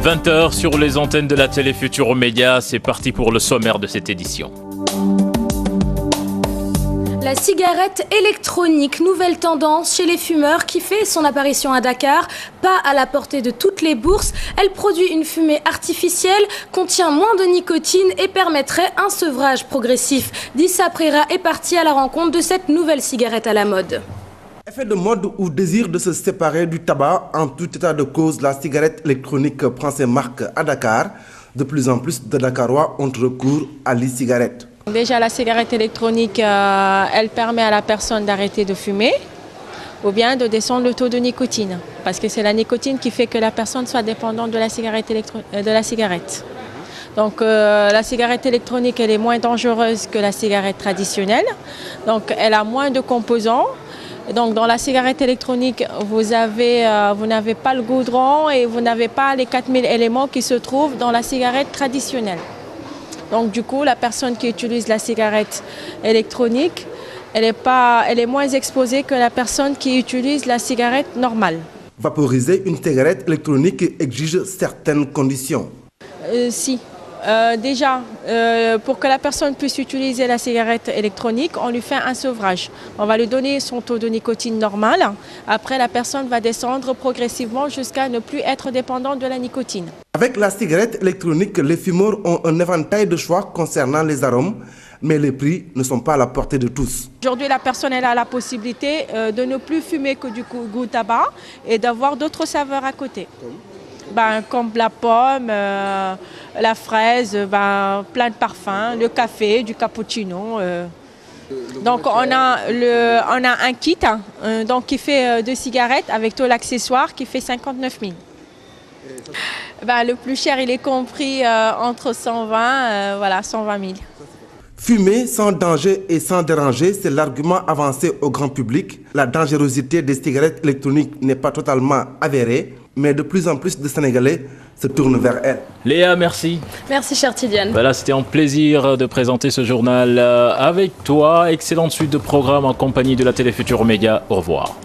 20h sur les antennes de la télé Futurs Médias, c'est parti pour le sommaire de cette édition. La cigarette électronique, nouvelle tendance chez les fumeurs qui fait son apparition à Dakar. Pas à la portée de toutes les bourses, elle produit une fumée artificielle, contient moins de nicotine et permettrait un sevrage progressif. Dissa Prera est parti à la rencontre de cette nouvelle cigarette à la mode. Effet de mode ou désir de se séparer du tabac, en tout état de cause, la cigarette électronique prend ses marques à Dakar. De plus en plus de Dakarois ont recours à l'e-cigarette. Déjà, la cigarette électronique, elle permet à la personne d'arrêter de fumer ou bien de descendre le taux de nicotine. Parce que c'est la nicotine qui fait que la personne soit dépendante de la cigarette. Donc la cigarette électronique, elle est moins dangereuse que la cigarette traditionnelle. Donc elle a moins de composants. Donc dans la cigarette électronique, vous n'avez pas le goudron et vous n'avez pas les 4000 éléments qui se trouvent dans la cigarette traditionnelle. Donc du coup, la personne qui utilise la cigarette électronique, elle est moins exposée que la personne qui utilise la cigarette normale. Vaporiser une cigarette électronique exige certaines conditions. Déjà, pour que la personne puisse utiliser la cigarette électronique, on lui fait un sevrage. On va lui donner son taux de nicotine normal. Après, la personne va descendre progressivement jusqu'à ne plus être dépendante de la nicotine. Avec la cigarette électronique, les fumeurs ont un éventail de choix concernant les arômes, mais les prix ne sont pas à la portée de tous. Aujourd'hui, la personne elle a la possibilité de ne plus fumer que du goût tabac et d'avoir d'autres saveurs à côté. Comme la pomme, la fraise, plein de parfums, le café, du cappuccino. Donc on a un kit qui fait 2 cigarettes avec tout l'accessoire qui fait 59 000. Le plus cher il est compris entre 120 000. Fumer sans danger et sans déranger, c'est l'argument avancé au grand public. La dangerosité des cigarettes électroniques n'est pas totalement avérée, mais de plus en plus de Sénégalais se tournent vers elles. Léa, merci. Merci, chère Tidiane. Voilà, c'était un plaisir de présenter ce journal avec toi. Excellente suite de programmes en compagnie de la télé Futurs Médias. Au revoir.